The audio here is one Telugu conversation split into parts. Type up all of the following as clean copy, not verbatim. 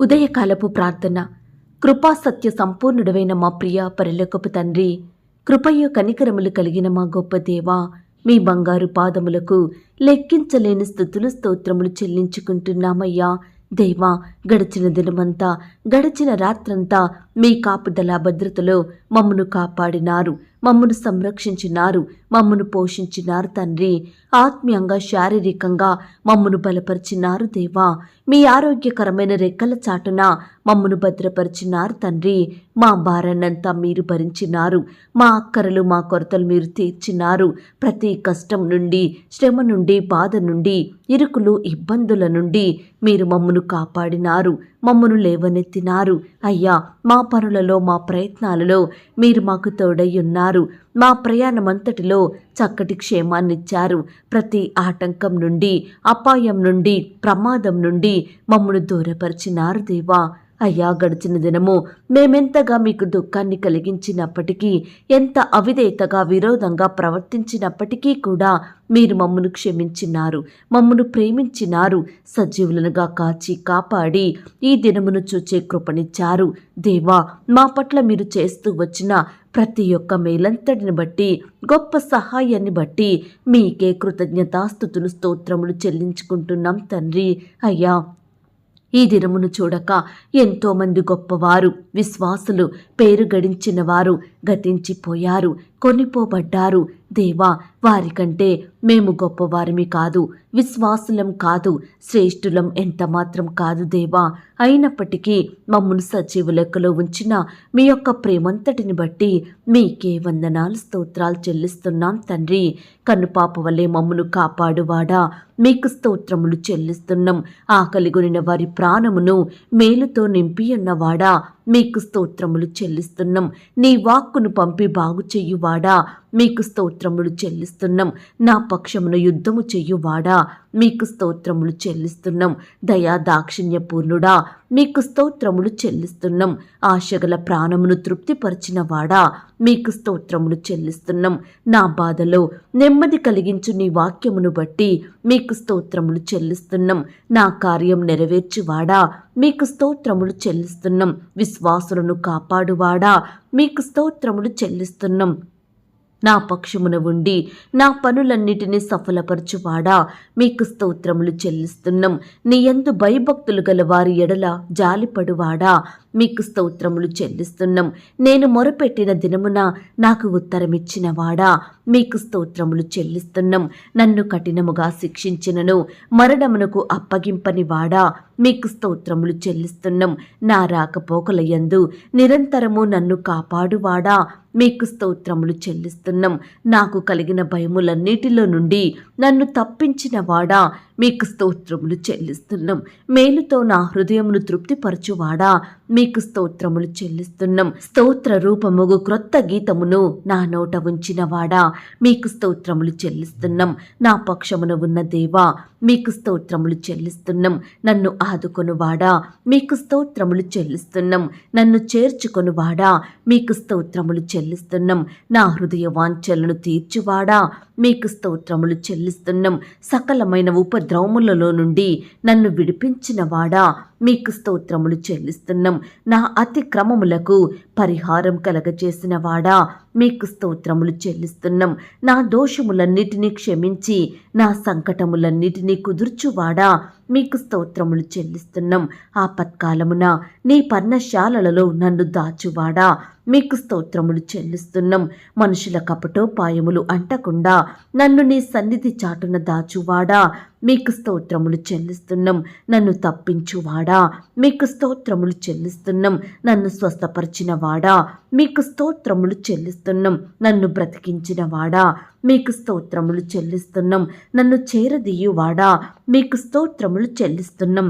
ఉదయకాలపు ప్రార్థన. కృపా సత్య సంపూర్ణుడవైన మా ప్రియ పరలోకపు తండ్రి, కృపయు కనికరములు కలిగిన మా గొప్ప దేవా, మీ బంగారు పాదములకు లెక్కించలేని స్తుతులు స్తోత్రములు చెల్లించుకుంటున్నామయ్యా. దేవా, గడిచిన దినమంతా, గడిచిన రాత్రంతా మీ కాపుదల భద్రతలో మమ్మను కాపాడినారు, మమ్మను సంరక్షించినారు, మమ్మను పోషించినారు తండ్రి. ఆత్మీయంగా శారీరకంగా మమ్మను బలపరిచినారు దేవా. మీ ఆరోగ్యకరమైన రెక్కల చాటున మమ్మను భద్రపరిచినారు తండ్రి. మా భారాన్నంతా మీరు భరించినారు, మా అక్కరలు మా కొరతలు మీరు తీర్చినారు. ప్రతి కష్టం నుండి, శ్రమ నుండి, బాధ నుండి, ఇరుకులు ఇబ్బందుల నుండి మీరు మమ్మను కాపాడినారు, మమ్మను లేవనెత్తినారు. అయ్యా, మా పనులలో మా ప్రయత్నాలలో మీరు మాకు తోడై ఉన్నారు. మా ప్రయాణమంతటిలో చక్కటి క్షేమాన్నిచ్చారు. ప్రతి ఆటంకం నుండి, అపాయం నుండి, ప్రమాదం నుండి మమ్మను దూరపరిచినారు దేవా. అయ్యా, గడిచిన దినము మేమెంతగా మీకు దుఃఖాన్ని కలిగించినప్పటికీ, ఎంత అవిధేయతగా విరోధంగా ప్రవర్తించినప్పటికీ కూడా మీరు మమ్మను క్షమించినారు, మమ్మను ప్రేమించినారు. సజీవులనుగా కాచి కాపాడి ఈ దినమును చూచే కృపనిచ్చారు దేవా. మా పట్ల మీరు చేస్తూ వచ్చిన ప్రతి ఒక్క మేలంతటిని బట్టి, గొప్ప సహాయాన్ని బట్టి మీకే కృతజ్ఞతాస్తుతులు స్తోత్రములు చెల్లించుకుంటున్నాం తండ్రి. అయ్యా, ఈ దినమును చూడక ఎంతోమంది గొప్పవారు, విశ్వాసులు, పేరు గడించిన వారు గతించిపోయారు, కొనిపోబడ్డారు దేవా. వారికంటే మేము గొప్పవారిమి కాదు, విశ్వాసులం కాదు, శ్రేష్ఠులం ఎంత మాత్రం కాదు దేవా. అయినప్పటికీ మమ్మను సజీవ లెక్కలో ఉంచిన మీ యొక్క ప్రేమంతటిని బట్టి మీకే వందనాలు స్తోత్రాలు చెల్లిస్తున్నాం తండ్రి. కన్నుపాప వల్లే మమ్మను కాపాడువాడా, మీకు స్తోత్రములు చెల్లిస్తున్నాం. ఆకలిగొనిన వారి ప్రాణమును మేలుతో నింపి ఉన్నవాడా, మీకు స్తోత్రములు చెల్లిస్తున్నాం. నీ వాక్కును పంపి బాగు చెయ్యువాడా, మీకు స్తోత్రములు చెల్లిస్తున్నాం. నా పక్షమును యుద్ధము చెయ్యువాడా, మీకు స్తోత్రములు చెల్లిస్తున్నాం. దయా దాక్షిణ్యపూర్ణుడా, మీకు స్తోత్రములు చెల్లిస్తున్నాం. ఆశగల ప్రాణమును తృప్తిపరిచిన వాడా, మీకు స్తోత్రములు చెల్లిస్తున్నాం. నా బాధలో నెమ్మది కలిగించు నీ వాక్యమును బట్టి మీకు స్తోత్రములు చెల్లిస్తున్నాం. నా కార్యం నెరవేర్చువాడా, మీకు స్తోత్రములు చెల్లిస్తున్నాం. విశ్వాసులను కాపాడువాడా, మీకు స్తోత్రములు చెల్లిస్తున్నాం. నా పక్షమున ఉండి నా పనులన్నిటినీ సఫలపరచువాడా, మీకు స్తోత్రములు చెల్లిస్తున్నాం. నీ యందు భయభక్తులు గల వారి ఎడల జాలిపడువాడా, మీకు స్తోత్రములు చెల్లిస్తున్నాం. నేను మొరపెట్టిన దినమున నాకు ఉత్తరమిచ్చిన వాడా, మీకు స్తోత్రములు చెల్లిస్తున్నాం. నన్ను కఠినముగా శిక్షించినను మరణమునకు అప్పగింపని వాడా, మీకు స్తోత్రములు చెల్లిస్తున్నాం. నా రాకపోకల యందు నిరంతరము నన్ను కాపాడువాడా, మీకు స్తోత్రములు చెల్లిస్తున్నాం. నాకు కలిగిన భయములన్నిటిలో నుండి నన్ను తప్పించిన వాడా, మీకు స్తోత్రములు చెల్లిస్తున్నాం. మేలుతో నా హృదయమును తృప్తిపరచువాడా, మీకు స్తోత్రములు చెల్లిస్తున్నాం. స్తోత్ర రూపముగు క్రొత్త గీతమును నా నోట ఉంచిన వాడా, మీకు స్తోత్రములు చెల్లిస్తున్నాం. నా పక్షమున ఉన్న దేవా, మీకు స్తోత్రములు చెల్లిస్తున్నాం. నన్ను ఆదుకొనువాడా, మీకు స్తోత్రములు చెల్లిస్తున్నాం. నన్ను చేర్చుకొనువాడా, మీకు స్తోత్రములు చెల్లిస్తున్నాం. నా హృదయ వాంఛలను తీర్చువాడా, మీకు స్తోత్రములు చెల్లిస్తున్నాం. సకలమైన ఉపద్రవములలో నుండి నన్ను విడిపించిన వాడా, మీకు స్తోత్రములు చెల్లిస్తున్నాం. నా అతిక్రమములకు పరిహారం కలగచేసిన వాడా, మీకు స్తోత్రములు చెల్లిస్తున్నాం. నా దోషములన్నిటినీ క్షమించి నా సంకటములన్నిటినీ కుదుర్చువాడా, మీకు స్తోత్రములు చెల్లిస్తున్నాం. ఆపత్కాలమున నీ పర్ణశాలలలో నన్ను దాచువాడా, మీకు స్తోత్రములు చెల్లిస్తున్నాం. మనుషుల కపటోపాయములు అంటకుండా నన్ను నీ సన్నిధి చాటున దాచువాడా, మీకు స్తోత్రములు చెల్లిస్తున్నాం. నన్ను తప్పించువాడా, మీకు స్తోత్రములు చెల్లిస్తున్నాం. నన్ను స్వస్థపరిచిన వాడా, మీకు స్తోత్రములు చెల్లిస్తున్నాం. నన్ను బ్రతికించిన వాడా, మీకు స్తోత్రములు చెల్లిస్తున్నాం. నన్ను చేరదీయువాడా, మీకు స్తోత్రములు చెల్లిస్తున్నాం.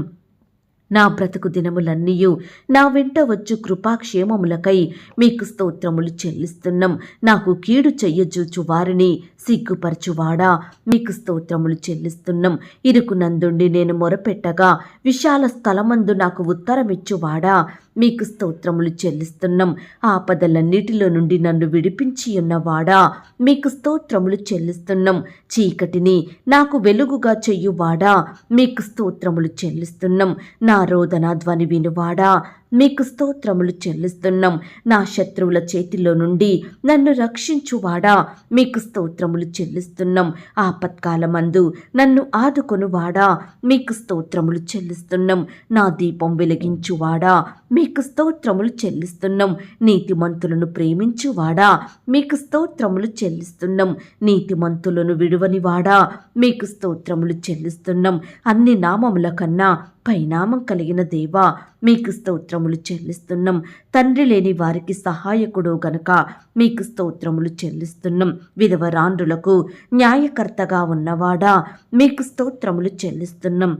నా బ్రతుకు దినములన్నీయు నా వెంట వచ్చు కృపాక్షేమములకై మీకు స్తోత్రములు చెల్లిస్తున్నాం. నాకు కీడు చెయ్యజూచు వారిని సిగ్గుపరచువాడా, మీకు స్తోత్రములు చెల్లిస్తున్నాం. ఇరుకునందుండి నేను మొరపెట్టగా విశాల స్థలమందు నాకు ఉత్తరమిచ్చువాడా, మీకు స్తోత్రములు చెల్లిస్తున్నాం. ఆపదలన్నిటిలో నుండి నన్ను విడిపించి ఉన్నవాడా, మీకు స్తోత్రములు చెల్లిస్తున్నాం. చీకటిని నాకు వెలుగుగా చెయ్యువాడా, మీకు స్తోత్రములు చెల్లిస్తున్నాం. నా రోదన ధ్వని వినువాడా, మీకు స్తోత్రములు చెల్లిస్తున్నాం. నా శత్రువుల చేతిలో నుండి నన్ను రక్షించువాడా, మీకు స్తోత్రములు చెల్లిస్తున్నాం. ఆపత్కాలమందు నన్ను ఆదుకొనువాడా, మీకు స్తోత్రములు చెల్లిస్తున్నాం. నా దీపం వెలిగించువాడా, మీకు స్తోత్రములు చెల్లిస్తున్నాం. నీతిమంతులను ప్రేమించువాడా, మీకు స్తోత్రములు చెల్లిస్తున్నాం. నీతిమంతులను విడువనివాడా, మీకు స్తోత్రములు చెల్లిస్తున్నాం. అన్ని నామముల కన్నా పైనామం కలిగిన దేవా, మీకు స్తోత్రములు చెల్లిస్తున్నాం. తండ్రి లేని వారికి సహాయకుడు గనక మీకు స్తోత్రములు చెల్లిస్తున్నాం. విధవరాండ్రులకు న్యాయకర్తగా ఉన్నవాడా, మీకు స్తోత్రములు చెల్లిస్తున్నాం.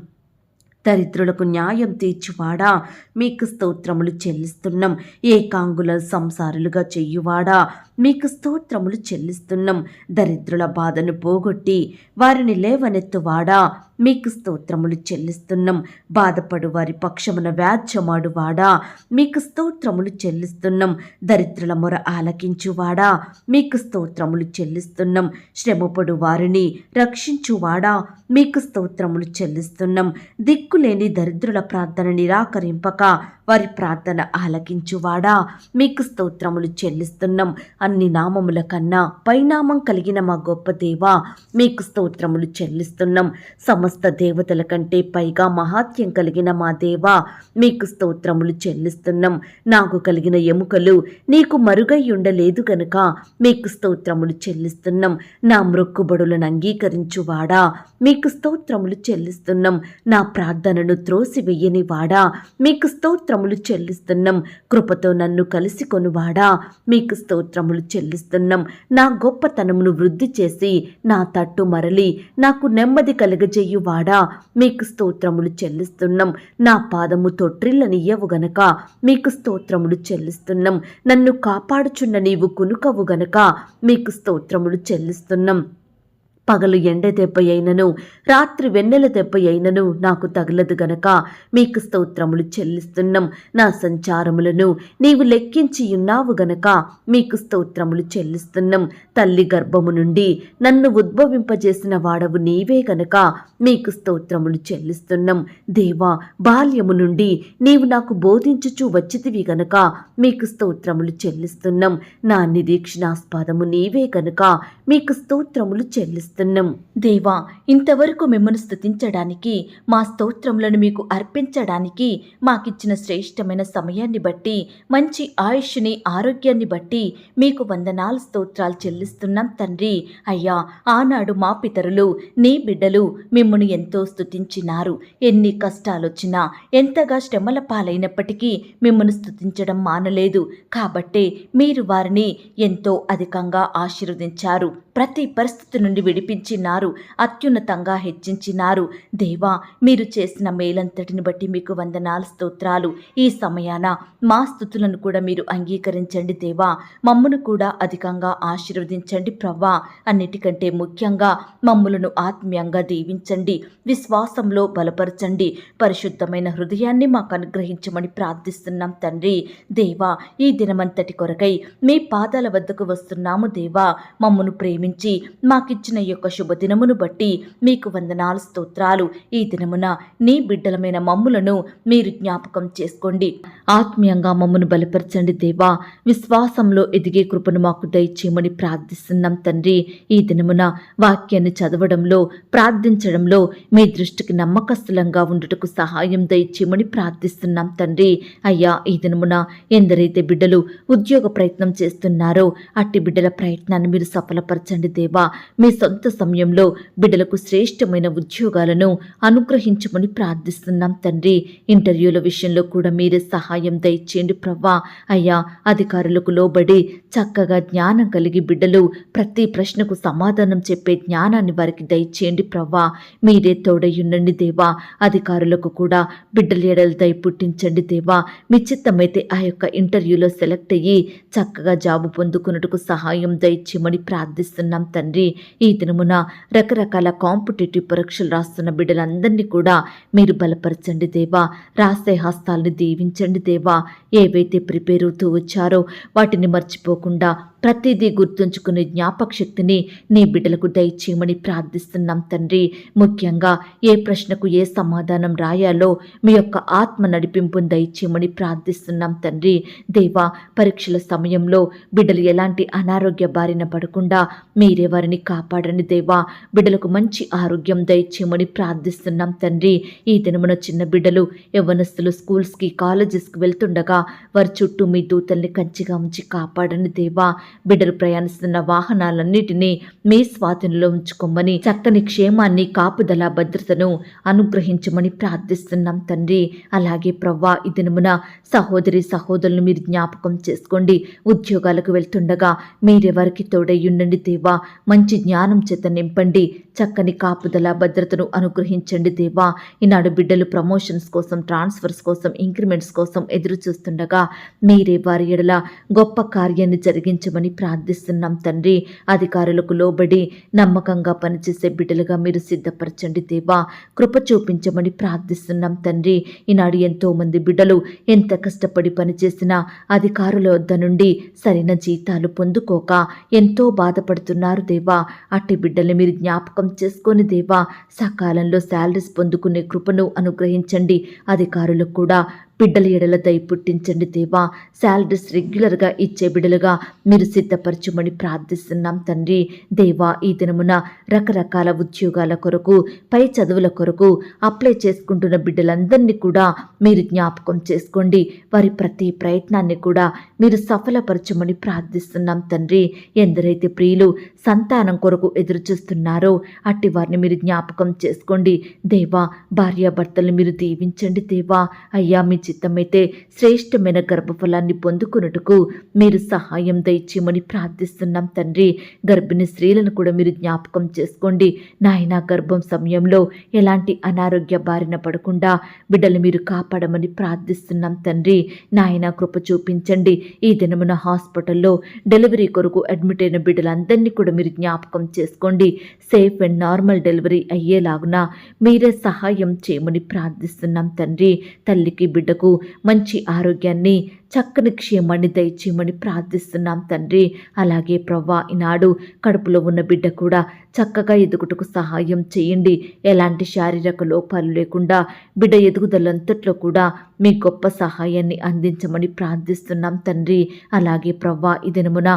దరిద్రులకు న్యాయం తీర్చువాడా, మీకు స్తోత్రములు చెల్లిస్తున్నాం. ఏకాంగుల సంసారులుగా చెయ్యువాడా, మీకు స్తోత్రములు చెల్లిస్తున్నాం. దరిద్రుల బాధను పోగొట్టి వారిని లేవనెత్తువాడా, మీకు స్తోత్రములు చెల్లిస్తున్నాం. బాధపడు వారి పక్షమున వ్యాజ్యమాడువాడా, మీకు స్తోత్రములు చెల్లిస్తున్నాం. దరిద్రుల మొర ఆలకించువాడా, మీకు స్తోత్రములు చెల్లిస్తున్నాం. శ్రమపడు వారిని రక్షించువాడా, మీకు స్తోత్రములు చెల్లిస్తున్నాం. దిక్కులేని దరిద్రుల ప్రార్థన నిరాకరింపక వారి ప్రార్థన ఆలకించువాడా, మీకు స్తోత్రములు చెల్లిస్తున్నాం. అన్ని నామముల కన్నా పైనామం కలిగిన మా గొప్ప దేవా, మీకు స్తోత్రములు చెల్లిస్తున్నాం. సమస్త దేవతల కంటే పైగా మహాత్యం కలిగిన మా దేవా, మీకు స్తోత్రములు చెల్లిస్తున్నాం. నాకు కలిగిన ఎముకలు నీకు మరుగై ఉండలేదు గనుక మీకు స్తోత్రములు చెల్లిస్తున్నాం. నా మ్రొక్కుబడులను అంగీకరించువాడా, మీకు స్తోత్రములు చెల్లిస్తున్నాం. నా ప్రార్థనను త్రోసివెయ్యని వాడా, మీకు స్తోత్రములు చెల్లిస్తున్నాం. కృపతో నన్ను కలిసి కొనువాడా, మీకు స్తోత్రములు చెల్లిస్తున్నాం. నా గొప్పతనమును వృద్ధి చేసి నా తట్టు మరలి నాకు నెమ్మది కలుగజేయువాడా, మీకు స్తోత్రములు చెల్లిస్తున్నాం. నా పాదము తొట్రిల్లనియ్యవు గనక మీకు స్తోత్రములు చెల్లిస్తున్నాం. నన్ను కాపాడుచున్న నీవు కునుకవు గనక మీకు స్తోత్రములు చెల్లిస్తున్నాం. పగలు ఎండ దెబ్బ అయినను రాత్రి వెన్నెల దెబ్బ అయినను నాకు తగలదు గనక మీకు స్తోత్రములు చెల్లిస్తున్నాం. నా సంచారములను నీవు లెక్కించి ఉన్నావు గనక మీకు స్తోత్రములు చెల్లిస్తున్నాం. తల్లి గర్భము నుండి నన్ను ఉద్భవింపజేసిన వాడవు నీవే గనక మీకు స్తోత్రములు చెల్లిస్తున్నాం. దేవా, బాల్యము నుండి నీవు నాకు బోధించుచూ వచ్చితివి గనక మీకు స్తోత్రములు చెల్లిస్తున్నాం. నా నిరీక్షణాస్పదము నీవే గనక మీకు స్తోత్రములు చెల్లిస్తున్నాం. దేవా, ఇంతవరకు మిమ్మల్ని స్తుతించడానికి, మా స్తోత్రములను మీకు అర్పించడానికి మాకిచ్చిన శ్రేష్టమైన సమయాన్ని బట్టి, మంచి ఆయుష్ని, ఆరోగ్యాన్ని బట్టి మీకు వందనాలు స్తోత్రాలు చెల్లిస్తున్నాం తండ్రి. అయ్యా, ఆనాడు మా పితరులు, నీ బిడ్డలు మిమ్మల్ని ఎంతో స్తుతించినారు. ఎన్ని కష్టాలొచ్చినా, ఎంతగా శ్రమల పాలైనప్పటికీ మిమ్మల్ని స్తుతించడం మానలేదు. కాబట్టే మీరు వారిని ఎంతో అధికంగా ఆశీర్వదించారు. ప్రతి పరిస్థితి నుండి విడిపించినారు, అత్యున్నతంగా హెచ్చించినారు. దేవా, మీరు చేసిన మేలంతటిని బట్టి మీకు వందనాలు స్తోత్రాలు. ఈ సమయాన మా స్తుతులను కూడా మీరు అంగీకరించండి దేవా. మమ్మను కూడా అధికంగా ఆశీర్వదించండి ప్రవ్వా. అన్నిటికంటే ముఖ్యంగా మమ్ములను ఆత్మీయంగా దీవించండి, విశ్వాసంలో బలపరచండి. పరిశుద్ధమైన హృదయాన్ని మాకు అనుగ్రహించమని ప్రార్థిస్తున్నాం తండ్రి. దేవా, ఈ దినమంతటి కొరకై మీ పాదాల వద్దకు వస్తున్నాము దేవా. మమ్మను ప్రేమించి మాకిచ్చిన యొక్క శుభదినమును బట్టి మీకు వందనాలు స్తోత్రాలు. ఈ దినమున నీ బిడ్డలమైన మమ్ములను మీరు జ్ఞాపకం చేసుకోండి. ఆత్మీయంగా మమ్మను బలపరచండి దేవా. విశ్వాసంలో ఎదిగే కృపను మాకు దయచేయమని ప్రార్థిస్తున్నాం తండ్రి. ఈ దినమున వాక్యాన్ని చదవడంలో, ప్రార్థించడంలో మీ దృష్టికి నమ్మకస్తులంగా ఉండుటకు సహాయం దయచేయమని ప్రార్థిస్తున్నాం తండ్రి. అయ్యా, ఈ దినమున ఎందరైతే బిడ్డలు ఉద్యోగ ప్రయత్నం చేస్తున్నారో అట్టి బిడ్డల ప్రయత్నాన్ని మీరు సఫలపరచండి దేవా. మీ సొంత సమయంలో బిడ్డలకు శ్రేష్టమైన ఉద్యోగాలను అనుగ్రహించమని ప్రార్థిస్తున్నాం తండ్రి. ఇంటర్వ్యూల విషయంలో కూడా మీరే సహాయం దయచేయండి ప్రవ్వా. అయ్యా, అధికారులకు లోబడి చక్కగా జ్ఞానం కలిగి బిడ్డలు ప్రతి ప్రశ్నకు సమాధానం చెప్పే జ్ఞానాన్ని వారికి దయచేయండి ప్రవ్వా. మీరే తోడయ్యుండండి దేవా. అధికారులకు కూడా బిడ్డల ఎడల దయ పుట్టించండి దేవా. మీ చిత్తమైతే ఆ యొక్క ఇంటర్వ్యూలో సెలెక్ట్ అయ్యి చక్కగా జాబు పొందుకున్నట్టుకు సహాయం దయచేయమని ప్రార్థిస్తున్నాం తండ్రి. ఈ దిన దినమున రకరకాల కాంపిటేటివ్ పరీక్షలు రాస్తున్న బిడ్డలందరినీ కూడా మీరు బలపరచండి దేవా. రాసే హస్తాలను దీవించండి దేవా. ఏవైతే ప్రిపేర్ అవుతూ వచ్చారో వాటిని మర్చిపోకుండా ప్రతిదీ గుర్తుంచుకునే జ్ఞాపక శక్తిని నీ బిడ్డలకు దయచేయమని ప్రార్థిస్తున్నాం తండ్రి. ముఖ్యంగా ఏ ప్రశ్నకు ఏ సమాధానం రాయాలో మీ యొక్క ఆత్మ నడిపింపును దయచేయమని ప్రార్థిస్తున్నాం తండ్రి. దేవా, పరీక్షల సమయంలో బిడ్డలు ఎలాంటి అనారోగ్య బారిన పడకుండా మీరే వారిని కాపాడండి దేవా. బిడ్డలకు మంచి ఆరోగ్యం దయచేయమని ప్రార్థిస్తున్నాం తండ్రి. ఈ దినమున చిన్న బిడ్డలు యవ్వనస్తులు స్కూల్స్కి కాలేజెస్కి వెళ్తుండగా వారి చుట్టూ మీ దూతల్ని కంచిగా ఉంచి కాపాడండి దేవా. బిడ్డలు ప్రయాణిస్తున్న వాహనాలన్నిటినీ మీ స్వాధీనంలో ఉంచుకోమని చక్కని క్షేమాన్ని కాపుదల భద్రతను అనుగ్రహించమని ప్రార్థిస్తున్నాం తండ్రి. అలాగే ప్రవ్వా, ఈ దినమున సహోదరి సహోదరులను మీరు జ్ఞాపకం చేసుకోండి. ఉద్యోగాలకు వెళ్తుండగా మీరెవరికి తోడయ్యుండండి దేవా. మంచి జ్ఞానం చేత నింపండి. చక్కని కాపుదల భద్రతను అనుగ్రహించండి దేవా. ఈనాడు బిడ్డలు ప్రమోషన్స్ కోసం, ట్రాన్స్ఫర్స్ కోసం, ఇంక్రిమెంట్స్ కోసం ఎదురు చూస్తుండగా మీరే వారి ఎడల గొప్ప కార్యాన్ని జరిగించమని ప్రార్థిస్తున్నాం తండ్రి. అధికారులకు లోబడి నమ్మకంగా పనిచేసే బిడ్డలుగా మీరు సిద్ధపరచండి దేవా. కృప చూపించమని ప్రార్థిస్తున్నాం తండ్రి. ఈనాడు ఎంతో మంది బిడ్డలు ఎంత కష్టపడి పనిచేసినా అధికారుల వద్ద నుండి సరైన జీతాలు పొందుకోక ఎంతో బాధపడుతున్నారు దేవా. అట్టి బిడ్డల్ని మీరు జ్ఞాపకం చేసుకొని దేవా, సకాలంలో శాలరీస్ పొందుకునే కృపను అనుగ్రహించండి. అధికారులకు కూడా బిడ్డల ఎడల దయ పుట్టించండి దేవా. శాలరీస్ రెగ్యులర్గా ఇచ్చే బిడ్డలుగా మీరు సిద్ధపరచమని ప్రార్థిస్తున్నాం తండ్రి. దేవా, ఈ దినమున రకరకాల ఉద్యోగాల కొరకు, పై చదువుల కొరకు అప్లై చేసుకుంటున్న బిడ్డలందరినీ కూడా మీరు జ్ఞాపకం చేసుకోండి. వారి ప్రతి ప్రయత్నాన్ని కూడా మీరు సఫలపరచమని ప్రార్థిస్తున్నాం తండ్రి. ఎందరైతే ప్రియులు సంతానం కొరకు ఎదురు చూస్తున్నారో అట్టి వారిని మీరు జ్ఞాపకం చేసుకోండి దేవా. భార్యాభర్తలను మీరు దీవించండి దేవా. అయ్యా, మీ చిత్తమైతే శ్రేష్టమైన గర్భఫలాన్ని పొందుకున్నట్టుకు మీరు సహాయం దయచేయమని ప్రార్థిస్తున్నాం తండ్రి. గర్భిణీ స్త్రీలను కూడా మీరు జ్ఞాపకం చేసుకోండి నాయన. గర్భం సమయంలో ఎలాంటి అనారోగ్య బారిన పడకుండా బిడ్డలు మీరు కాపాడమని ప్రార్థిస్తున్నాం తండ్రి. నాయన, కృప చూపించండి. ఈ దినమున హాస్పిటల్లో డెలివరీ కొరకు అడ్మిట్ అయిన బిడ్డలందరినీ కూడా మీరు జ్ఞాపకం చేసుకోండి. సేఫ్ అండ్ నార్మల్ డెలివరీ అయ్యేలాగున మీరే సహాయం చేయమని ప్రార్థిస్తున్నాం తండ్రి. తల్లికి బిడ్డకు మంచి ఆరోగ్యాన్ని, చక్కని క్షేమాన్ని దయచేయమని ప్రార్థిస్తున్నాం తండ్రి. అలాగే ప్రవ్వా, ఈనాడు కడుపులో ఉన్న బిడ్డ కూడా చక్కగా ఎదుగుటకు సహాయం చేయండి. ఎలాంటి శారీరక లోపాలు లేకుండా బిడ్డ ఎదుగుదలంతట్లో కూడా మీ గొప్ప సహాయాన్ని అందించమని ప్రార్థిస్తున్నాం తండ్రి. అలాగే ప్రవ్వా, ఈ దినమున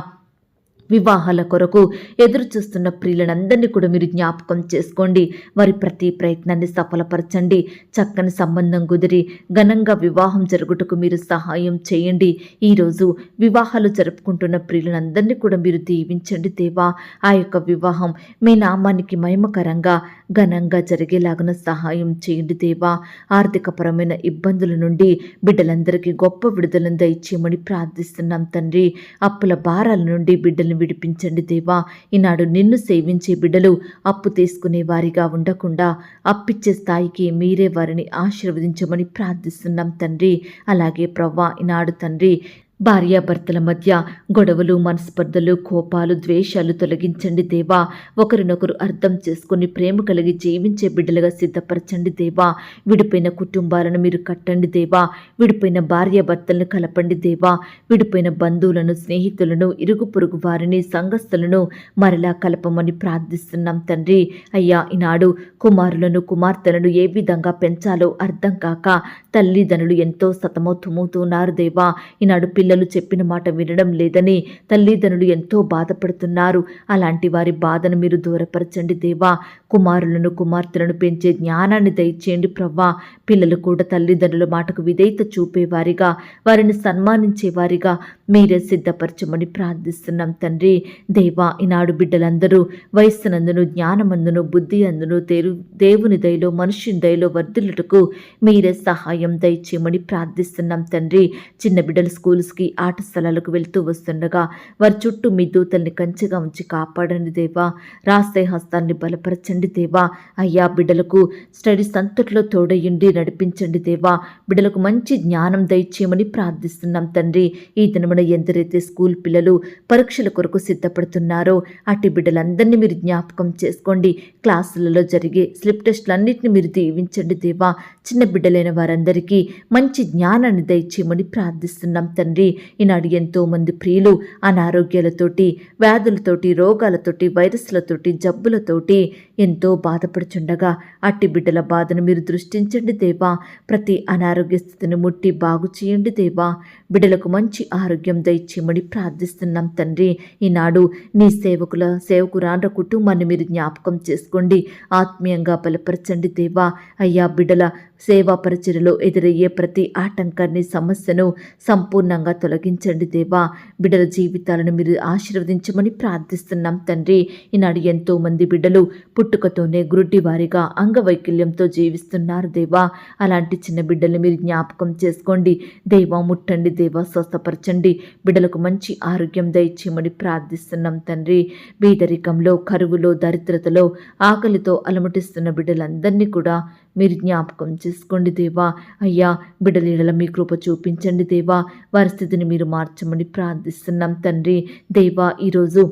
వివాహాల కొరకు ఎదురు చూస్తున్న ప్రియులందరినీ కూడా మీరు జ్ఞాపకం చేసుకోండి. వారి ప్రతి ప్రయత్నాన్ని సఫలపరచండి. చక్కని సంబంధం కుదిరి ఘనంగా వివాహం జరుగుటకు మీరు సహాయం చేయండి. ఈరోజు వివాహాలు జరుపుకుంటున్న ప్రియులందరినీ కూడా మీరు దీవించండి దేవా. ఆ యొక్క వివాహం మీ నామానికి మహిమకరంగా ఘనంగా జరిగేలాగున సహాయం చేయండి దేవా. ఆర్థికపరమైన ఇబ్బందుల నుండి బిడ్డలందరికీ గొప్ప విడుదలను దయచేయమని ప్రార్థిస్తున్నాం తండ్రి. అప్పుల భారాల నుండి బిడ్డలను విడిపించండి దేవా. ఈనాడు నిన్ను సేవించే బిడ్డలు అప్పు తీసుకునే వారిగా ఉండకుండా అప్పిచ్చే స్థాయికి మీరే వారిని ఆశీర్వదించమని ప్రార్థిస్తున్నాం తండ్రి. అలాగే ప్రవ్వా, ఈనాడు తండ్రి భార్యాభర్తల మధ్య గొడవలు, మనస్పర్ధలు, కోపాలు, ద్వేషాలు తొలగించండి దేవా. ఒకరినొకరు అర్థం చేసుకుని ప్రేమ కలిగి జీవించే బిడ్డలుగా సిద్ధపరచండి దేవా. విడిపోయిన కుటుంబాలను మీరు కట్టండి దేవా. విడిపోయిన భార్యాభర్తలను కలపండి దేవా. విడిపోయిన బంధువులను, స్నేహితులను, ఇరుగు పొరుగు వారిని, సంఘస్థులను మరలా కలపమని ప్రార్థిస్తున్నాం తండ్రి. అయ్యా, ఈనాడు కుమారులను, కుమార్తెలను ఏ విధంగా పెంచాలో అర్థం కాక తల్లిదండ్రులు ఎంతో సతమతమవుతున్నారు దేవా. ఈనాడు పిల్లలు చెప్పిన మాట వినడం లేదని తల్లిదండ్రులు ఎంతో బాధపడుతున్నారు. అలాంటి వారి బాధను మీరు దూరపరచండి దేవా. కుమారులను, కుమార్తెలను పెంచే జ్ఞానాన్ని దయచేయండి ప్రవ్వా. పిల్లలు కూడా తల్లిదండ్రుల మాటకు విధేయత చూపేవారిగా, వారిని సన్మానించేవారిగా మీరే సిద్ధపరచమని ప్రార్థిస్తున్నాం తండ్రి. దేవా, ఈనాడు బిడ్డలందరూ వయస్సునందును, జ్ఞానమందును, బుద్ధి అందును దేవుని దయలో, మనుష్యుని దయలో వర్ధిల్లుటకు మీరే సహాయం దయచేయమని ప్రార్థిస్తున్నాం తండ్రి. చిన్న బిడ్డలు స్కూల్స్కి స్కూల్స్కి ఆట స్థలాలకు వెళ్తూ వస్తుండగా వారి చుట్టూ మీ దూతల్ని కంచెగా ఉంచి కాపాడండి దేవా. రాసే హస్తాన్ని బలపరచండి దేవా. అయ్యా, బిడ్డలకు స్టడీస్ అంతట్లో తోడయ్యండి నడిపించండి దేవా. బిడ్డలకు మంచి జ్ఞానం దయచేయమని ప్రార్థిస్తున్నాం తండ్రి. ఈ దినమున ఎందరైతే స్కూల్ పిల్లలు పరీక్షల కొరకు సిద్ధపడుతున్నారో అట్టి బిడ్డలందరినీ మీరు జ్ఞాపకం చేసుకోండి. క్లాసులలో జరిగే స్లిప్ టెస్టులన్నింటినీ మీరు దీవించండి దేవా. చిన్న బిడ్డలైన వారందరికీ మంచి జ్ఞానాన్ని దయచేయమని ప్రార్థిస్తున్నాం తండ్రి. ఈనాడు ఎంతో మంది ప్రియులు అనారోగ్యాలతోటి, వ్యాధులతోటి, రోగాలతోటి, వైరస్లతోటి, జబ్బులతోటి ఎంతో బాధపడుచుండగా అట్టి బిడ్డల బాధను మీరు దృష్టించండి దేవా. ప్రతి అనారోగ్య స్థితిని ముట్టి బాగు చేయండి దేవా. బిడ్డలకు మంచి ఆరోగ్యం దయచేయమని ప్రార్థిస్తున్నాం తండ్రి. ఈనాడు నీ సేవకురాండ్ర కుటుంబాన్ని మీరు జ్ఞాపకం చేసుకోండి. ఆత్మీయంగా బలపరచండి దేవా. అయ్యా, బిడ్డల సేవా పరిచర్యలో ఎదురయ్యే ప్రతి ఆటంకాన్ని, సమస్యను సంపూర్ణంగా తొలగించండి దేవా. బిడ్డల జీవితాలను మీరు ఆశీర్వదించమని ప్రార్థిస్తున్నాం తండ్రి. ఈనాడు ఎంతో మంది బిడ్డలు పుట్టుకతోనే గురుడ్డివారిగా అంగవైకల్యంతో జీవిస్తున్నారు దేవా. అలాంటి చిన్న బిడ్డల్ని మీరు జ్ఞాపకం చేసుకోండి దేవా. ముట్టండి దేవా, స్వస్థపరచండి. బిడ్డలకు మంచి ఆరోగ్యం దయచేయమని ప్రార్థిస్తున్నాం తండ్రి. బీదరికంలో, కరువులో, దరిద్రతలో, ఆకలితో అలమటిస్తున్న బిడ్డలందరినీ కూడా మీరు జ్ఞాపకం చేసుకోండి దేవా. అయ్యా, బిడ్డల ఎడల మీ కృప చూపించండి దేవా. వారి స్థితిని మీరు మార్చమని ప్రార్థిస్తున్నాం తండ్రి. దేవా, ఈరోజు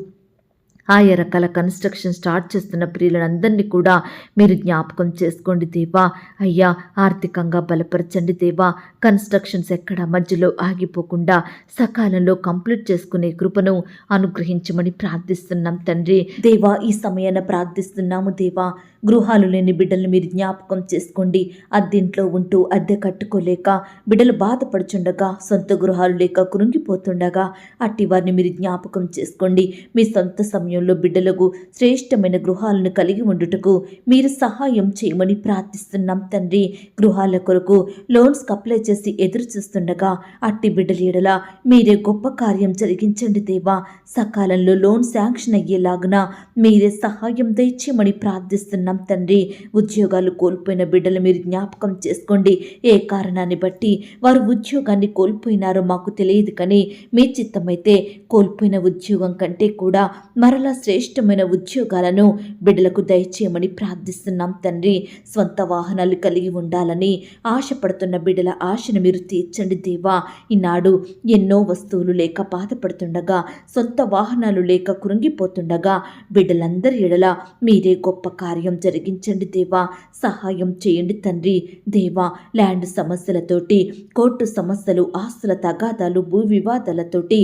ఆయా రకాల కన్స్ట్రక్షన్ స్టార్ట్ చేస్తున్న ప్రియులందరినీ కూడా మీరు జ్ఞాపకం చేసుకోండి దేవా. అయ్యా, ఆర్థికంగా బలపరచండి దేవా. కన్స్ట్రక్షన్స్ ఎక్కడ మధ్యలో ఆగిపోకుండా సకాలంలో కంప్లీట్ చేసుకునే కృపను అనుగ్రహించమని ప్రార్థిస్తున్నాం తండ్రి. దేవా, ఈ సమయాన ప్రార్థిస్తున్నాము దేవా. గృహాలు లేని బిడ్డల్ని మీరు జ్ఞాపకం చేసుకోండి. అద్దెంట్లో ఉంటూ అద్దె కట్టుకోలేక బిడ్డలు బాధపడుచుండగా, సొంత గృహాలు లేక కృంగిపోతుండగా అట్టి వారిని మీరు జ్ఞాపకం చేసుకోండి. మీ సొంత సమయంలో బిడ్డలకు శ్రేష్టమైన గృహాలను కలిగి ఉండుటకు మీరు సహాయం చేయమని ప్రార్థిస్తున్నాం తండ్రి. గృహాల కొరకు లోన్స్కి అప్లై చేసి ఎదురు చూస్తుండగా అట్టి బిడ్డల ఎడల మీరే గొప్ప కార్యం జరిగించండి దేవా. సకాలంలో లోన్ శాంక్షన్ అయ్యేలాగున మీరే సహాయం దయచేయమని ప్రార్థిస్తున్నాం తండ్రి. ఉద్యోగాలు కోల్పోయిన బిడ్డలు మీరు జ్ఞాపకం చేసుకోండి. ఏ కారణాన్ని బట్టి వారు ఉద్యోగాన్ని కోల్పోయినారో మాకు తెలియదు, కానీ మీ చిత్తమైతే కోల్పోయిన ఉద్యోగం కంటే కూడా మరలా శ్రేష్టమైన ఉద్యోగాలను బిడ్డలకు దయచేయమని ప్రార్థిస్తున్నాం తండ్రి. స్వంత వాహనాలు కలిగి ఉండాలని ఆశపడుతున్న బిడ్డల ఆశను మీరు తీర్చండి దేవా. ఈనాడు ఎన్నో వస్తువులు లేక బాధపడుతుండగా, సొంత వాహనాలు లేక కృంగిపోతుండగా బిడ్డలందరి ఎడల మీరే గొప్ప కార్యం జరిగించండి దేవా. సహాయం చేయండి తండ్రి. దేవా, ల్యాండ్ సమస్యలతోటి, కోర్టు సమస్యలు, ఆస్తుల తగాదాలు, భూ వివాదాలతోటి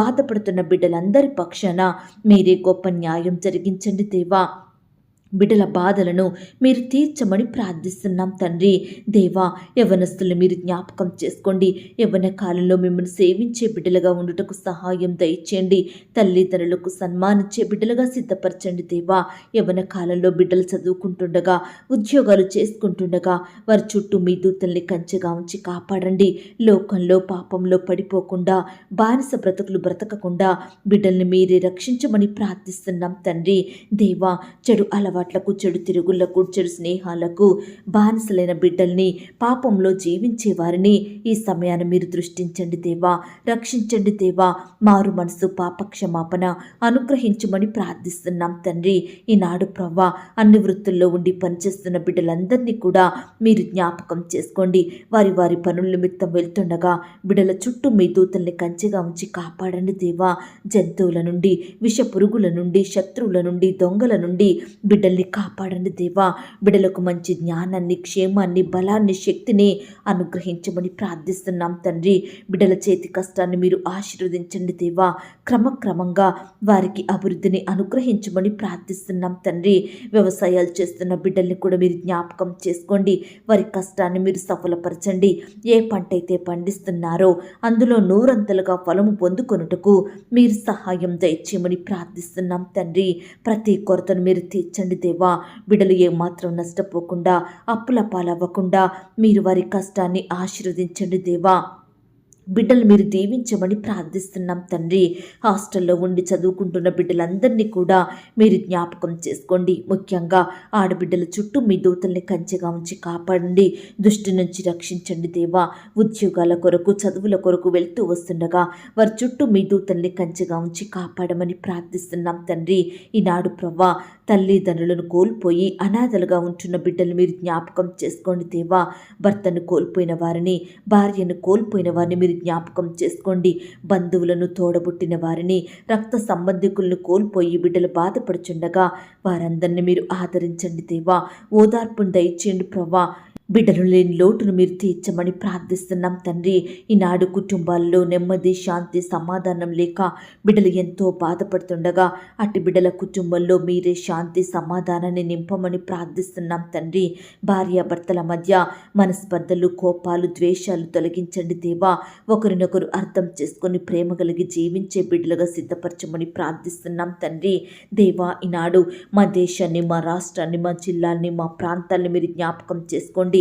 బాధపడుతున్న బిడ్డలందరి పక్షాన మీరే గొప్ప న్యాయం జరిగించండి దేవా. బిడ్డల బాధలను మీరు తీర్చమని ప్రార్థిస్తున్నాం తండ్రి. దేవా, యవ్వనస్తులు మీరు జ్ఞాపకం చేసుకోండి. యవ్వన కాలంలో మిమ్మల్ని సేవించే బిడ్డలుగా ఉండుటకు సహాయం దయచేయండి. తల్లిదండ్రులకు సన్మానించే బిడ్డలుగా సిద్ధపరచండి దేవా. యవ్వన కాలంలో బిడ్డలు చదువుకుంటుండగా, ఉద్యోగాలు చేసుకుంటుండగా వారి చుట్టూ మీ దూతల్ని కంచెగా ఉంచి కాపాడండి. లోకంలో పాపంలో పడిపోకుండా, బానిస బ్రతుకులు బ్రతకకుండా బిడ్డల్ని మీరే రక్షించమని ప్రార్థిస్తున్నాం తండ్రి. దేవా, చెడు అలవాట్లకు, చెడు తిరుగుళ్లకు, చెడు స్నేహాలకు బానిసలైన బిడ్డల్ని, పాపంలో జీవించే వారిని ఈ సమయాన్ని మీరు దృష్టించండి దేవా. రక్షించండి దేవా. మారు మనసు, పాపక్షమాపణ అనుగ్రహించమని ప్రార్థిస్తున్నాం తండ్రి. ఈనాడు ప్రవ్వా, అన్ని వృత్తుల్లో ఉండి పనిచేస్తున్న బిడ్డలందరినీ కూడా మీరు జ్ఞాపకం చేసుకోండి. వారి వారి పనుల నిమిత్తం వెళ్తుండగా బిడ్డల చుట్టూ మీ దూతల్ని కంచెగా ఉంచి కాపాడండి దేవా. జంతువుల నుండి, విష పురుగుల నుండి, శత్రువుల నుండి, దొంగల నుండి బిడ్డల్ని కాపాడండి దేవా. బిడ్డలకు మంచి జ్ఞానాన్ని, క్షేమాన్ని, బలాన్ని, శక్తిని అనుగ్రహించమని ప్రార్థిస్తున్నాం తండ్రి. బిడ్డల చేతి కష్టాన్ని మీరు ఆశీర్వదించండి దేవా. క్రమక్రమంగా వారికి అభివృద్ధిని అనుగ్రహించమని ప్రార్థిస్తున్నాం తండ్రి. వ్యవసాయాలు చేస్తున్న బిడ్డల్ని కూడా మీరు జ్ఞాపకం చేసుకోండి. వారి కష్టాన్ని మీరు సఫలపరచండి. ఏ పంట అయితే పండిస్తున్నారో అందులో నూరంతలుగా ఫలము పొందుకొనుటకు మీరు సహాయం దయచేయమని ప్రార్థిస్తున్నాం తండ్రి. ప్రతి కొరతను మీరు తీర్చండి దేవా. బిడ్డలు ఏమాత్రం నష్టపోకుండా, అప్పుల పాలవ్వకుండా మీరు వారి కష్టాన్ని ఆశీర్వదించండి దేవా. బిడ్డలు మీరు దీవించమని ప్రార్థిస్తున్నాం తండ్రి. హాస్టల్లో ఉండి చదువుకుంటున్న బిడ్డలందరినీ కూడా మీరు జ్ఞాపకం చేసుకోండి. ముఖ్యంగా ఆడబిడ్డల చుట్టూ మీ దూతల్ని కంచెగా ఉంచి కాపాడండి. దుష్టి నుంచి రక్షించండి దేవా. ఉద్యోగాల కొరకు చదువుల కొరకు వెళ్తూ వస్తుండగా వారి చుట్టూ మీ దూతల్ని కంచెగా ఉంచి కాపాడమని ప్రార్థిస్తున్నాం తండ్రి. ఈనాడు ప్రవ్వా తల్లిదండ్రులను కోల్పోయి అనాథలుగా ఉంటున్న బిడ్డలు మీరు జ్ఞాపకం చేసుకోండి దేవా. భర్తను కోల్పోయిన వారిని, భార్యను కోల్పోయిన వారిని మీరు జ్ఞాపకం చేసుకోండి. బంధువులను తోడబుట్టిన వారిని, రక్త సంబంధికులను కోల్పోయి బిడ్డలు బాధపడుచుండగా వారందరినీ మీరు ఆదరించండి దేవా. ఓదార్పును దయచేయండి ప్రవ్వా. బిడ్డలు లేని లోటును మీరు తీర్చమని ప్రార్థిస్తున్నాం తండ్రి. ఈనాడు కుటుంబాల్లో నెమ్మది, శాంతి, సమాధానం లేక బిడ్డలు ఎంతో బాధపడుతుండగా అట్టి బిడ్డల కుటుంబంలో మీరే శాంతి, సమాధానాన్ని నింపమని ప్రార్థిస్తున్నాం తండ్రి. భార్యాభర్తల మధ్య మనస్పర్ధలు, కోపాలు, ద్వేషాలు తొలగించండి దేవా. ఒకరినొకరు అర్థం చేసుకొని ప్రేమ కలిగి జీవించే బిడ్డలుగా సిద్ధపరచమని ప్రార్థిస్తున్నాం తండ్రి. దేవా ఈనాడు మా దేశాన్ని, మా రాష్ట్రాన్ని, మా జిల్లాల్ని, మా ప్రాంతాల్ని మీరు జ్ఞాపకం చేసుకోండి.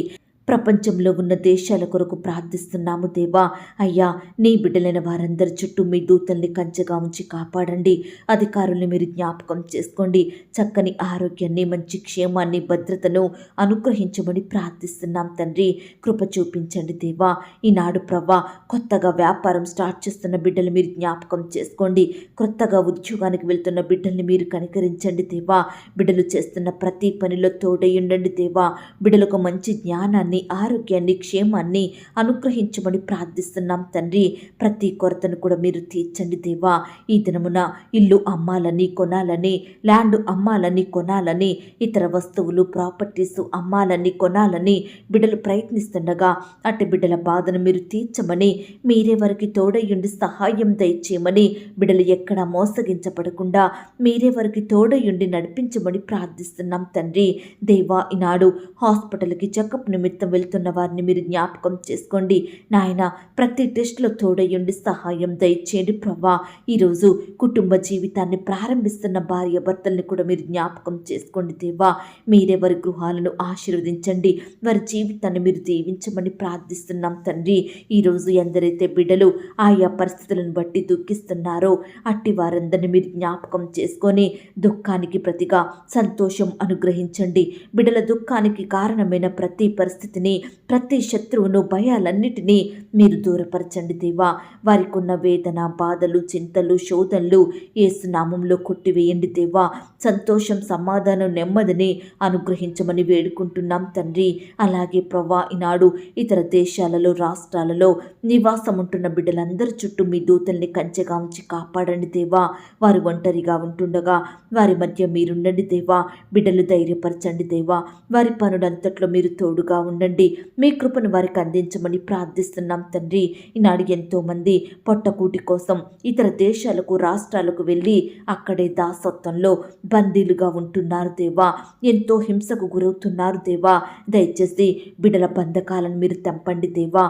ప్రపంచంలో ఉన్న దేశాల కొరకు ప్రార్థిస్తున్నాము దేవా. అయ్యా నీ బిడ్డలైన వారందరి చుట్టూ మీ దూతల్ని కంచెగా ఉంచి కాపాడండి. అధికారుల్ని మీరు జ్ఞాపకం చేసుకోండి. చక్కని ఆరోగ్యాన్ని, మంచి క్షేమాన్ని, భద్రతను అనుగ్రహించమని ప్రార్థిస్తున్నాం తండ్రి. కృప చూపించండి దేవా. ఈనాడు ప్రవ్వా కొత్తగా వ్యాపారం స్టార్ట్ చేస్తున్న బిడ్డలు మీరు జ్ఞాపకం చేసుకోండి. కొత్తగా ఉద్యోగానికి వెళ్తున్న బిడ్డల్ని మీరు కనికరించండి దేవా. బిడ్డలు చేస్తున్న ప్రతి పనిలో తోడై ఉండండి దేవా. బిడ్డలకు మంచి జ్ఞానాన్ని, ఆరోగ్యాన్ని, క్షేమాన్ని అనుగ్రహించమని ప్రార్థిస్తున్నాం తండ్రి. ప్రతి కొరతను కూడా మీరు తీర్చండి దేవా. ఈ దినమున ఇల్లు అమ్మాలని, కొనాలని, ల్యాండ్ అమ్మాలని, కొనాలని, ఇతర వస్తువులు, ప్రాపర్టీస్ అమ్మాలని, కొనాలని బిడ్డలు ప్రయత్నిస్తుండగా అట్టి బిడ్డల బాధను మీరు తీర్చమని, మీరే వారికి తోడయుండి సహాయం దయచేయమని, బిడ్డలు ఎక్కడా మోసగించబడకుండా మీరే వారికి తోడయుండి నడిపించమని ప్రార్థిస్తున్నాం తండ్రి. దేవా ఈనాడు హాస్పిటల్కి చెకప్ నిమిత్తం వెళ్తున్న వారిని మీరు జ్ఞాపకం చేసుకోండి నాయన. ప్రతి టెస్ట్లో తోడయుండి సహాయం దయచేయండి ప్రభా. ఈరోజు కుటుంబ జీవితాన్ని ప్రారంభిస్తున్న భార్య భర్తల్ని కూడా మీరు జ్ఞాపకం చేసుకోండి దేవా. మీరే వారి గృహాలను ఆశీర్వదించండి. వారి జీవితాన్ని మీరు దీవించమని ప్రార్థిస్తున్నాం తండ్రి. ఈరోజు ఎందరైతే బిడ్డలు ఆయా పరిస్థితులను బట్టి దుఃఖిస్తున్నారో అట్టి వారందరినీ మీరు జ్ఞాపకం చేసుకొని దుఃఖానికి ప్రతిగా సంతోషం అనుగ్రహించండి. బిడ్డల దుఃఖానికి కారణమైన ప్రతి పరిస్థితిని, ప్రతి శత్రువును, భయాలన్నిటినీ మీరు దూరపరచండి దేవా. వారికి ఉన్న వేదన, బాధలు, చింతలు, శోధనలు యేసు నామములో కొట్టివేయండి దేవా. సంతోషం, సమాధానం, నెమ్మదిని అనుగ్రహించమని వేడుకుంటున్నాం తండ్రి. అలాగే ప్రవ్వా ఈనాడు ఇతర దేశాలలో, రాష్ట్రాలలో నివాసం ఉంటున్న బిడ్డలందరి చుట్టూ మీ దూతల్ని కంచెగా ఉంచి కాపాడండి దేవా. వారు ఒంటరిగా ఉంటుండగా వారి మధ్య మీరుండండి దేవా. బిడ్డలు ధైర్యపరచండి దేవా. వారి పనులంతట్లో మీరు తోడుగా ఉండండి. మీ కృపను వారికి అందించమని ప్రార్థిస్తున్నాం తండ్రి. ఈనాడు ఎంతోమంది పొట్టకూటి కోసం ఇతర దేశాలకు, రాష్ట్రాలకు వెళ్ళి అక్కడే దాసత్వంలో బందీలుగా ఉంటున్నారు దేవా. ఎంతో హింసకు గురవుతున్నారు దేవా. దయచేసి బిడ్డల బంధకాలను మీరు తెంపండి దేవా.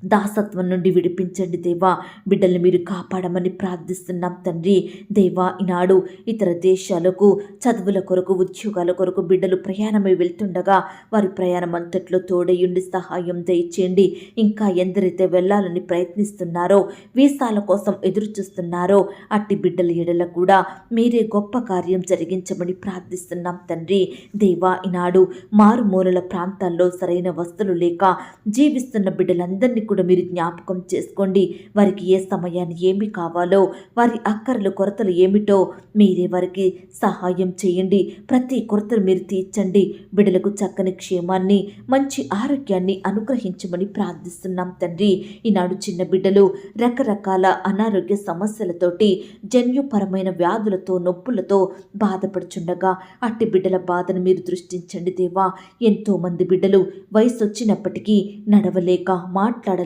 దాసత్వం నుండి విడిపించండి దేవా. బిడ్డల్ని మీరు కాపాడమని ప్రార్థిస్తున్నాం తండ్రి. దేవా ఈనాడు ఇతర దేశాలకు చదువుల కొరకు, ఉద్యోగాల కొరకు బిడ్డలు ప్రయాణమై వెళ్తుండగా వారి ప్రయాణం అంతట్లో తోడయుండి సహాయం దయచేయండి. ఇంకా ఎందరైతే వెళ్ళాలని ప్రయత్నిస్తున్నారో, వీసాల కోసం ఎదురు చూస్తున్నారో అట్టి బిడ్డల ఎడల కూడా మీరే గొప్ప కార్యం జరిగించమని ప్రార్థిస్తున్నాం తండ్రి. దేవా ఈనాడు మారుమూలల ప్రాంతాల్లో సరైన వస్తువులు లేక జీవిస్తున్న బిడ్డలందరినీ కూడా మీరు జ్ఞాపకం చేసుకోండి. వారికి ఏ సమయాన్ని ఏమి కావాలో, వారి అక్కరలు, కొరతలు ఏమిటో మీరే వారికి సహాయం చేయండి. ప్రతి కొరతను మీరు తీర్చండి. బిడ్డలకు చక్కని క్షేమాన్ని, మంచి ఆరోగ్యాన్ని అనుగ్రహించమని ప్రార్థిస్తున్నాం తండ్రి. ఈనాడు చిన్న బిడ్డలు రకరకాల అనారోగ్య సమస్యలతోటి, జన్యుపరమైన వ్యాధులతో, నొప్పులతో బాధపడుచుండగా అట్టి బిడ్డల బాధను మీరు దృష్టించండి దేవా. ఎంతోమంది బిడ్డలు వయసు వచ్చినప్పటికీ నడవలేక, మాట్లాడలేక,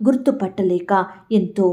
గుర్తుపట్టలేక ఎంతో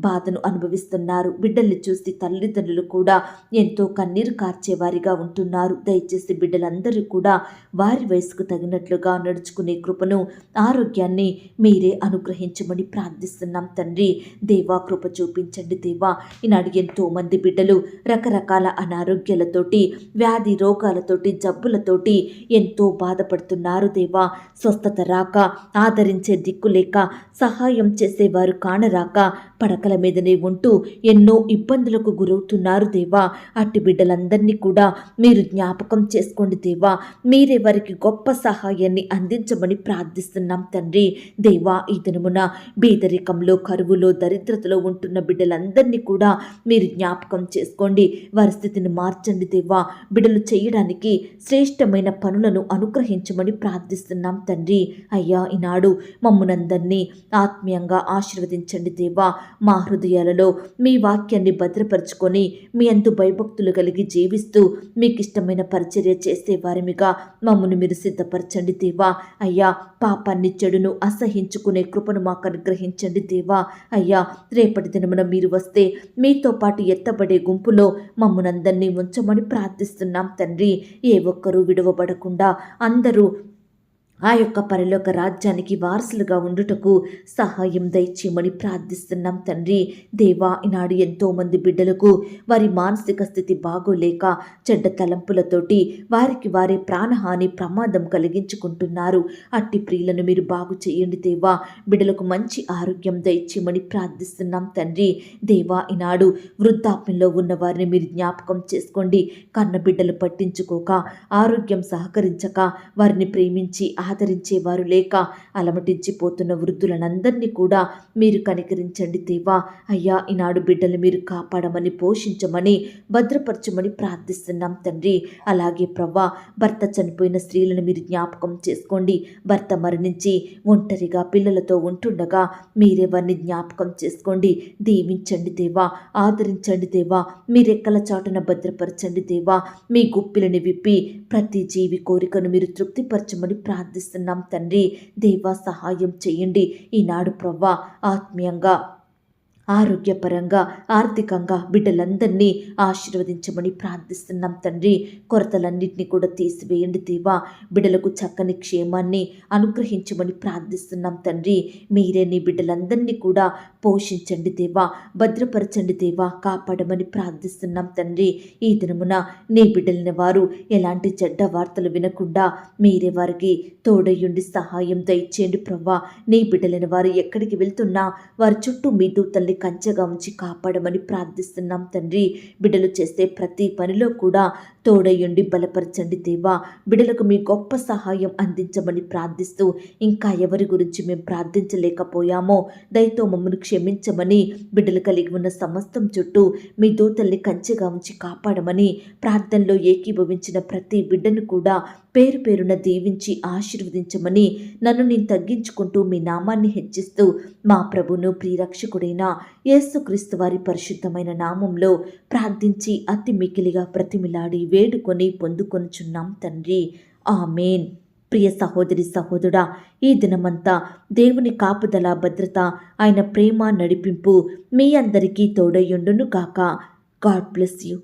బాధను అనుభవిస్తున్నారు. బిడ్డల్ని చూసి తల్లిదండ్రులు కూడా ఎంతో కన్నీరు కార్చేవారిగా ఉంటున్నారు. దయచేసి బిడ్డలందరూ కూడా వారి వయసుకు తగినట్లుగా నడుచుకునే కృపను, ఆరోగ్యాన్ని మీరే అనుగ్రహించమని ప్రార్థిస్తున్నాం తండ్రి. దేవా కృప చూపించండి దేవా. ఈనాడు ఎంతో మంది బిడ్డలు రకరకాల అనారోగ్యాలతోటి, వ్యాధి రోగాలతోటి, జబ్బులతోటి ఎంతో బాధపడుతున్నారు దేవా. స్వస్థత రాక, ఆదరించే దిక్కు లేక లేక సహాయం చేసేవారు కానరాక పడకల మీదనే ఉంటూ ఎన్నో ఇబ్బందులకు గురవుతున్నారు దేవా. అట్టి బిడ్డలందరినీ కూడా మీరు జ్ఞాపకం చేసుకోండి దేవా. మీరే వారికి గొప్ప సహాయాన్ని అందించమని ప్రార్థిస్తున్నాం తండ్రి. దేవా, ఈ దినమున బీదరికంలో, కరువులో, దరిద్రతలో ఉంటున్న బిడ్డలందరినీ కూడా మీరు జ్ఞాపకం చేసుకోండి. వారి స్థితిని మార్చండి దేవా. బిడ్డలు చేయడానికి శ్రేష్టమైన పనులను అనుగ్రహించమని ప్రార్థిస్తున్నాం తండ్రి. అయ్యా, ఈనాడు మమ్మునందరినీ ఆత్మీయంగా ఆశీర్వదించండి దేవా. మా హృదయాలలో మీ వాక్యాన్ని భద్రపరుచుకొని మీ అందు భయభక్తులు కలిగి జీవిస్తూ మీకు ఇష్టమైన పరిచర్య చేసే వారిమిగా మమ్మను మీరు సిద్ధపరచండి దేవా. అయ్యా, పాపాన్ని, చెడును అసహించుకునే కృపను మాకు అనుగ్రహించండి దేవా. అయ్యా, రేపటి దినమున మీరు వస్తే మీతో పాటు ఎత్తబడే గుంపులో మమ్మునందరినీ ఉంచమని ప్రార్థిస్తున్నాం తండ్రి. ఏ ఒక్కరూ విడవబడకుండా అందరూ ఆ యొక్క పరలోక రాజ్యానికి వారసులుగా ఉండుటకు సహాయం దయచేయమని ప్రార్థిస్తున్నాం తండ్రి. దేవా, ఈనాడు ఎంతోమంది బిడ్డలకు వారి మానసిక స్థితి బాగోలేక చెడ్డ తలంపులతోటి వారికి వారే ప్రాణహాని, ప్రమాదం కలిగించుకుంటున్నారు. అట్టి ప్రియులను మీరు బాగు చేయండి దేవా. బిడ్డలకు మంచి ఆరోగ్యం దయచేయమని ప్రార్థిస్తున్నాం తండ్రి. దేవా, ఈనాడు వృద్ధాప్యంలో ఉన్న వారిని మీరు జ్ఞాపకం చేసుకోండి. కన్న బిడ్డలు పట్టించుకోక, ఆరోగ్యం సహకరించక, వారిని ప్రేమించి ఆదరించేవారు లేక అలమటించిపోతున్న వృద్ధులనందరినీ కూడా మీరు కనికరించండి దేవా. అయ్యా, ఈనాడు బిడ్డలు మీరు కాపాడమని, పోషించమని, భద్రపరచమని ప్రార్థిస్తున్నాం తండ్రి. అలాగే ప్రవ్వా, భర్త చనిపోయిన స్త్రీలను మీరు జ్ఞాపకం చేసుకోండి. భర్త మరణించి ఒంటరిగా పిల్లలతో ఉంటుండగా మీరే వారిని జ్ఞాపకం చేసుకోండి. దీవించండి దేవా, ఆదరించండి దేవా. మీ రెక్కల చాటున భద్రపరచండి దేవా. మీ గుప్పిలని విప్పి ప్రతి జీవి కోరికను మీరు తృప్తిపరచమని ప్రార్థిస్తున్నాం తండ్రి. దేవా, సహాయం చేయండి. ఈనాడు ప్రవ్వా, ఆత్మీయంగా, ఆరోగ్యపరంగా, ఆర్థికంగా బిడ్డలందరినీ ఆశీర్వదించమని ప్రార్థిస్తున్నాం తండ్రి. కొరతలన్నింటినీ కూడా తీసివేయండి దేవా. బిడ్డలకు చక్కని క్షేమాన్ని అనుగ్రహించమని ప్రార్థిస్తున్నాం తండ్రి. మీరే నీ బిడ్డలందరినీ కూడా పోషించండి దేవా, భద్రపరచండి దేవా, కాపాడమని ప్రార్థిస్తున్నాం తండ్రి. ఈ దినమున నీ బిడ్డలైన వారు ఎలాంటి చెడ్డ వార్తలు వినకుండా మీరే వారికి తోడయ్యుండి సహాయం దయచేయండి ప్రవ్వా. నీ బిడ్డలైన వారు ఎక్కడికి వెళ్తున్నా వారి చుట్టూ మీ దూతల్ని కంచెగా ఉంచి కాపాడమని ప్రార్థిస్తున్నాం తండ్రి. బిడ్డలు చేసే ప్రతి పనిలో కూడా తోడయ్యుండి బలపరచండి దేవా. బిడ్డలకు మీ గొప్ప సహాయం అందించమని ప్రార్థిస్తూ, ఇంకా ఎవరి గురించి మేము ప్రార్థించలేకపోయామో దయతో మమ్మల్ని క్షమించమని, బిడ్డలు కలిగి ఉన్న సమస్తం చుట్టూ మీ దూతల్ని కంచెగా ఉంచి కాపాడమని ప్రార్థనలో ఏకీభవించిన ప్రతి బిడ్డను కూడా పేరు పేరున దీవించి ఆశీర్వదించమని, నన్ను నేను తగ్గించుకుంటూ మీ నామాన్ని హెచ్చిస్తూ మా ప్రభును ప్రియరక్షకుడైన యేసుక్రీస్తు వారి పరిశుద్ధమైన నామంలో ప్రార్థించి అతి మికిలిగా ప్రతిమిలాడి వేడుకొని పొందుకొనుచున్నాం తండ్రి. ఆమేన్. ప్రియ సహోదరి, సహోదరుడా, ఈ దినమంతా దేవుని కాపుదల, భద్రత, ఆయన ప్రేమ, నడిపింపు మీ అందరికీ తోడయ్యుండును గాక. God bless you.